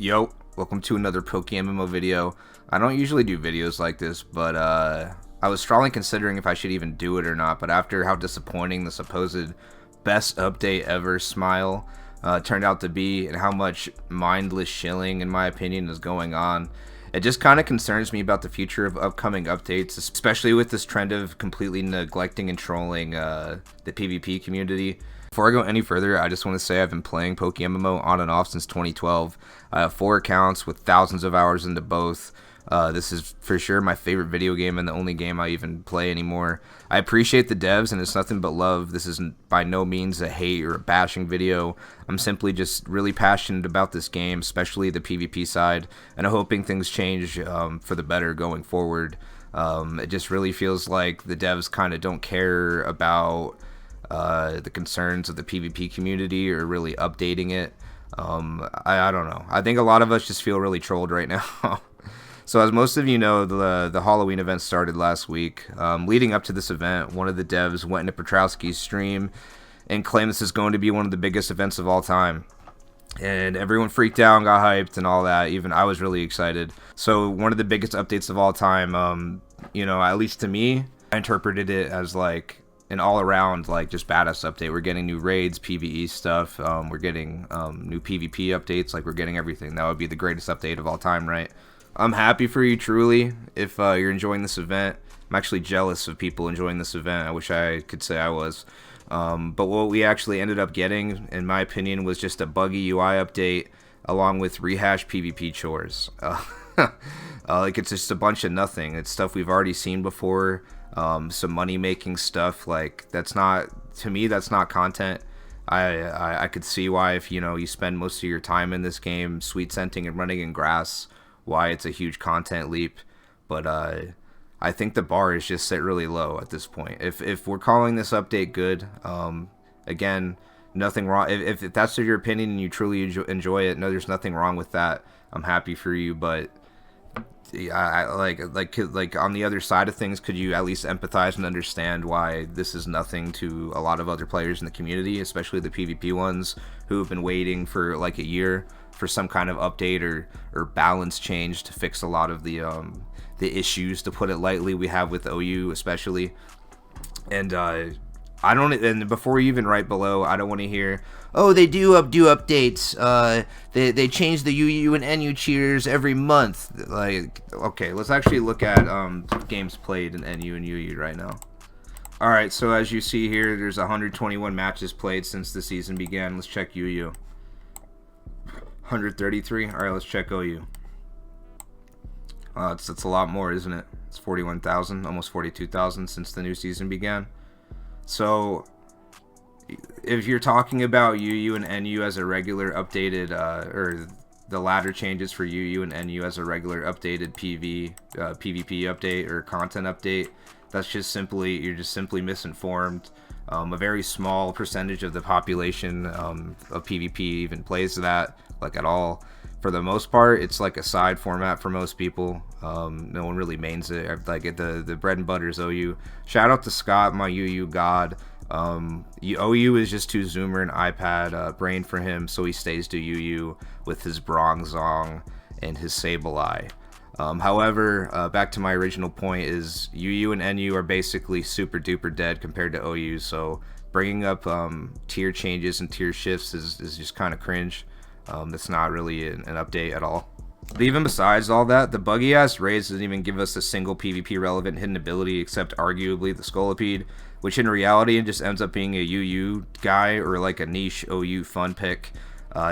Yo, welcome to another PokeMMO video. I don't usually do videos like this, but I was strongly considering if I should even do it or not, but after how disappointing the supposed best update ever smile turned out to be, and how much mindless shilling, in my opinion, is going on, it just kind of concerns me about the future of upcoming updates, especially with this trend of completely neglecting and trolling the PvP community. Before I go any further, I just want to say I've been playing PokeMMO on and off since 2012. I have 4 accounts with thousands of hours into both. This is for sure my favorite video game and the only game I even play anymore. I appreciate the devs and it's nothing but love. This isn't by no means a hate or a bashing video. I'm simply just really passionate about this game, especially the PvP side, and I'm hoping things change for the better going forward. It just really feels like the devs kind of don't care about the concerns of the PvP community or really updating it. I don't know. I think a lot of us just feel really trolled right now. So as most of you know, the Halloween event started last week. Leading up to this event, one of the devs went into Petrowski's stream and claimed this is going to be one of the biggest events of all time. And everyone freaked out and got hyped and all that. Even I was really excited. So one of the biggest updates of all time, at least to me, I interpreted it as like an all-around like just badass update. We're getting new raids, PvE stuff. We're getting new PvP updates. Like, we're getting everything. That would be the greatest update of all time, right? I'm happy for you, truly, if you're enjoying this event. I'm actually jealous of people enjoying this event. I wish I could say I was. But what we actually ended up getting, in my opinion, was just a buggy UI update along with rehashed PvP chores. Like, it's just a bunch of nothing. It's stuff we've already seen before. Some money-making stuff. Like, that's not, to me, that's not content. I could see why, if you spend most of your time in this game sweet scenting and running in grass, why it's a huge content leap. But I think the bar is just set really low at this point. If we're calling this update good, again, nothing wrong. If that's your opinion and you truly enjoy it, no, there's nothing wrong with that. I'm happy for you, but I like on the other side of things, could you at least empathize and understand why this is nothing to a lot of other players in the community, especially the PvP ones who have been waiting for like a year for some kind of update or balance change to fix a lot of the issues, to put it lightly, we have with OU especially. And I don't, and before you even write below, I don't want to hear, oh, they do updates. They change the UU and NU cheers every month. Like, okay, let's actually look at games played in NU and UU right now. All right, so as you see here, there's 121 matches played since the season began. Let's check UU. 133. All right, let's check OU. It's a lot more, isn't it? It's 41,000, almost 42,000 since the new season began. So if you're talking about UU and NU as a regular updated, or the latter changes for UU and NU as a regular updated PvP update or content update, that's just simply, you're just simply misinformed. A very small percentage of the population of PvP even plays that, like, at all. For the most part, it's like a side format for most people. No one really mains it. Like, the bread and butter is OU. Shout out to Scott, my UU god. OU is just too zoomer and iPad brain for him, so he stays to UU with his Bronzong and his Sableye. However, back to my original point is UU and NU are basically super duper dead compared to OU, so bringing up tier changes and tier shifts is just kind of cringe. That's not really an update at all. But even besides all that, the buggy ass raids doesn't even give us a single PvP relevant hidden ability except arguably the Scolipede, which in reality it just ends up being a UU guy or like a niche OU fun pick.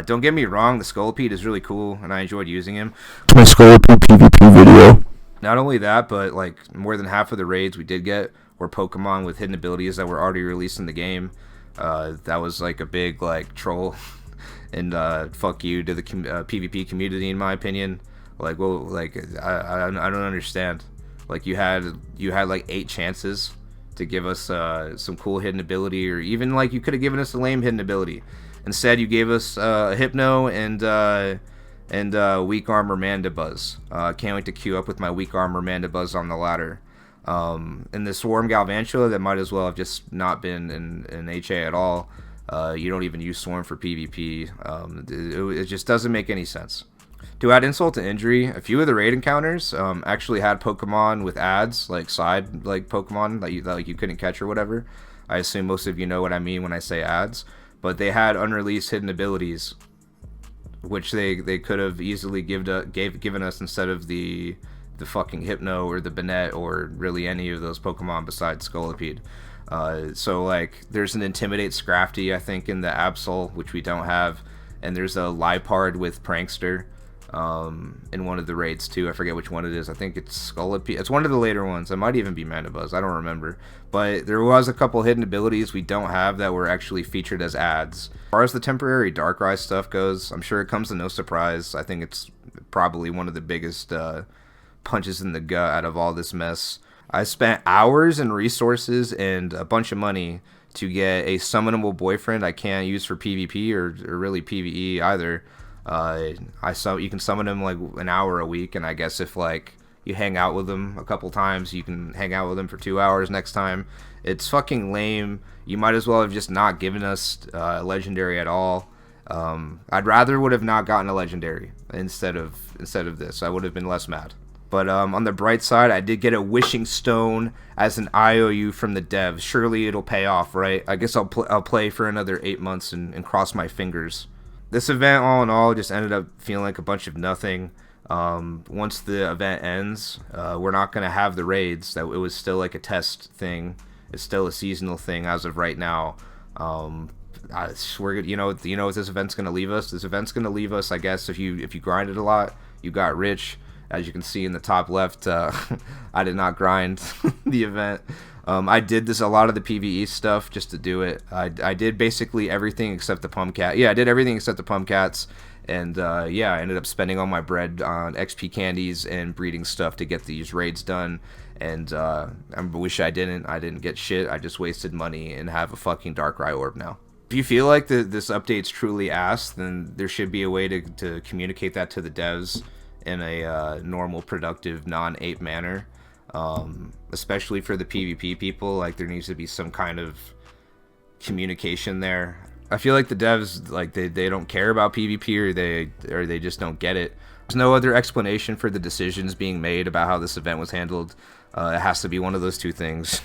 Don't get me wrong, the Scolipede is really cool and I enjoyed using him. My Scolipede PvP video. Not only that, but like more than half of the raids we did get were Pokemon with hidden abilities that were already released in the game. That was like a big like troll and fuck you to the PvP community, in my opinion. Like, well, like I don't understand. Like, you had like 8 chances to give us some cool hidden ability, or even like you could have given us a lame hidden ability. Instead, you gave us a Hypno and Weak Armor Mandibuzz. Can't wait to queue up with my Weak Armor Mandibuzz on the ladder. And the Swarm Galvantula that might as well have just not been in HA at all. You don't even use Swarm for PvP. It just doesn't make any sense. To add insult to injury, a few of the raid encounters actually had Pokemon with ads, like side like Pokemon that like you couldn't catch or whatever. I assume most of you know what I mean when I say ads, but they had unreleased hidden abilities, which they could have easily given us instead of the fucking Hypno or the Banette or really any of those Pokemon besides Scolipede. So like there's an Intimidate Scrafty I think in the Absol, which we don't have, and there's a Liepard with Prankster in one of the raids too. I forget which one it is. I think it's Scolipede. It's one of the later ones. It might even be Mandibuzz. I don't remember. But there was a couple hidden abilities we don't have that were actually featured as ads. As far as the temporary Darkrai stuff goes, I'm sure it comes to no surprise. I think it's probably one of the biggest punches in the gut out of all this mess. I spent hours and resources and a bunch of money to get a summonable boyfriend I can't use for PvP or really PvE either. You can summon him like an hour a week, and I guess if like you hang out with him a couple times, you can hang out with him for 2 hours next time. It's fucking lame. You might as well have just not given us a legendary at all. I'd rather would have not gotten a legendary instead of this. I would have been less mad. But on the bright side, I did get a wishing stone as an IOU from the devs. Surely it'll pay off, right? I guess I'll play for another 8 months and cross my fingers. This event, all in all, just ended up feeling like a bunch of nothing. Once the event ends, we're not going to have the raids. That it was still like a test thing. It's still a seasonal thing as of right now. You know what this event's going to leave us? This event's going to leave us, I guess, if you grinded a lot, you got rich. As you can see in the top left, I did not grind the event. I did a lot of the PvE stuff just to do it. I did basically everything except the Pumpcat. Yeah, I did everything except the Pumpcats. And yeah, I ended up spending all my bread on XP candies and breeding stuff to get these raids done. And I wish I didn't. I didn't get shit. I just wasted money and have a fucking Darkrai orb now. If you feel like this update's truly ass, then there should be a way to communicate that to the devs in a normal, productive, non-ape manner. Especially for the PvP people, like there needs to be some kind of communication there. I feel like the devs, like they don't care about PvP or they just don't get it. There's no other explanation for the decisions being made about how this event was handled. It has to be one of those two things.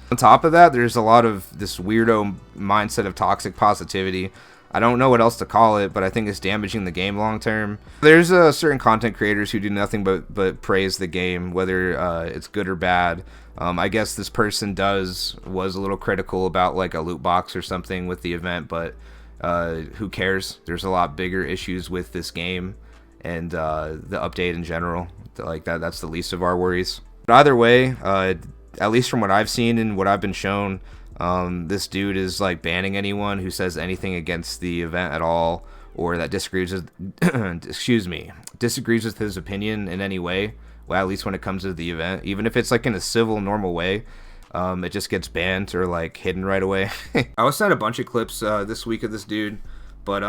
On top of that, there's a lot of this weirdo mindset of toxic positivity. I don't know what else to call it, but I think it's damaging the game long term. There's certain content creators who do nothing but praise the game, whether it's good or bad. I guess this person was a little critical about like a loot box or something with the event, but who cares? There's a lot bigger issues with this game and the update in general. Like that's the least of our worries. But either way, at least from what I've seen and what I've been shown, this dude is like banning anyone who says anything against the event at all or that disagrees with disagrees with his opinion in any way. Well, at least when it comes to the event, even if it's like in a civil, normal way, it just gets banned or like hidden right away. I also had a bunch of clips this week of this dude, but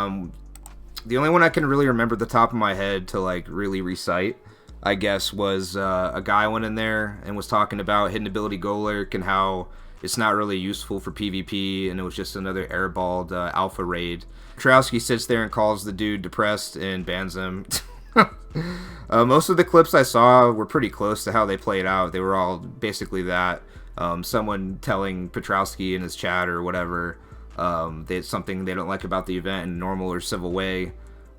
the only one I can really remember at the top of my head to like really recite, I guess, was a guy went in there and was talking about hidden ability Golurk and how it's not really useful for PvP, and it was just another airballed alpha raid. Petrowski sits there and calls the dude depressed and bans him. Most of the clips I saw were pretty close to how they played out. They were all basically that. Someone telling Petrowski in his chat or whatever something they don't like about the event in a normal or civil way.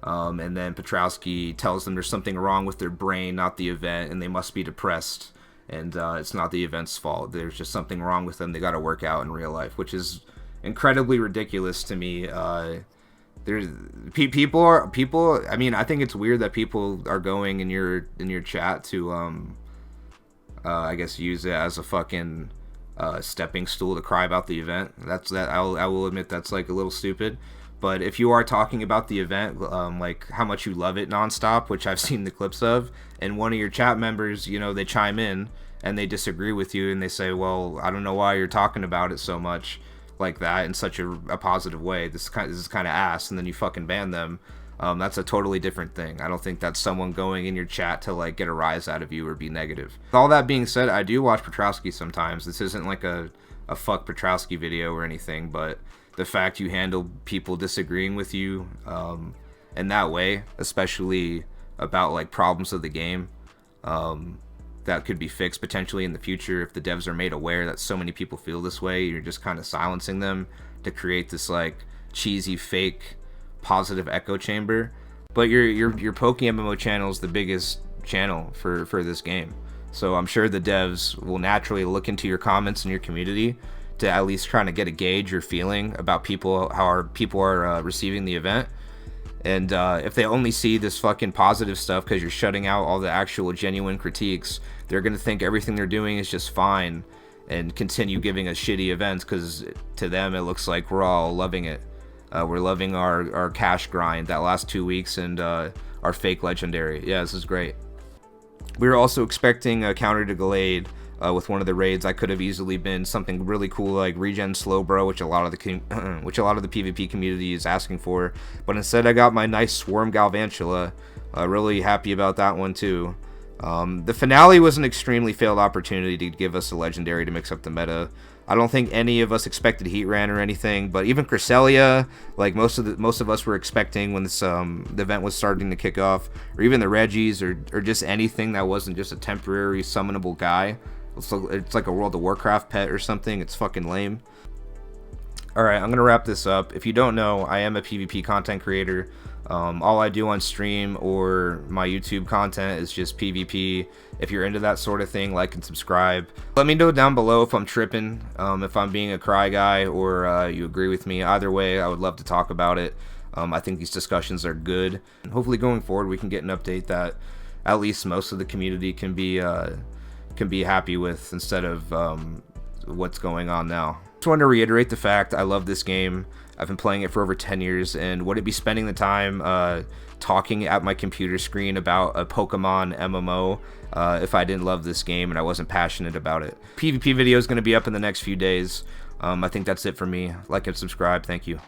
And then Petrowski tells them there's something wrong with their brain, not the event, and they must be depressed. And it's not the event's fault. There's just something wrong with them. They got to work out in real life, which is incredibly ridiculous to me. There's people. I mean, I think it's weird that people are going in your chat to I guess use it as a fucking stepping stool to cry about the event. I will admit that's like a little stupid. But if you are talking about the event, like how much you love it nonstop, which I've seen the clips of, and one of your chat members, they chime in and they disagree with you and they say, well, I don't know why you're talking about it so much like that in such a positive way. This is kind of ass, and then you fucking ban them. That's a totally different thing. I don't think that's someone going in your chat to like get a rise out of you or be negative. With all that being said, I do watch Petrowski sometimes. This isn't like a fuck Petrowski video or anything, but the fact you handle people disagreeing with you in that way, especially about like problems of the game that could be fixed potentially in the future if the devs are made aware that so many people feel this way. You're just kind of silencing them to create this like cheesy fake positive echo chamber. But your PokeMMO channel is the biggest channel for this game, so I'm sure the devs will naturally look into your comments in your community to at least trying to get a gauge or feeling about how people are receiving the event. And if they only see this fucking positive stuff because you're shutting out all the actual genuine critiques, they're going to think everything they're doing is just fine and continue giving us shitty events, because to them it looks like we're all loving it. We're loving our cash grind that last 2 weeks and our fake legendary. Yeah, this is great. We were also expecting a counter to Gallade with one of the raids. I could have easily been something really cool like regen Slowbro, which a lot of the PvP community is asking for, but instead I got my nice Swarm Galvantula. Really happy about that one too. The finale was an extremely failed opportunity to give us a legendary to mix up the meta. I don't think any of us expected Heatran or anything, but even Cresselia, like most of us were expecting when this the event was starting to kick off, or even the Regis, or just anything that wasn't just a temporary summonable guy. It's like a World of Warcraft pet or something. It's fucking lame. Alright, I'm gonna wrap this up. If you don't know, I am a PvP content creator. All I do on stream or my YouTube content is just PvP. If you're into that sort of thing, like and subscribe. Let me know down below if I'm tripping, if I'm being a cry guy, or you agree with me. Either way, I would love to talk about it. I think these discussions are good. Hopefully going forward we can get an update that at least most of the community can be happy with, instead of what's going on now. Just want to reiterate the fact I love this game. I've been playing it for over 10 years, and would it be spending the time talking at my computer screen about a Pokemon MMO if I didn't love this game and I wasn't passionate about it? PvP video is going to be up in the next few days. I think that's it for me. Like and subscribe. Thank you.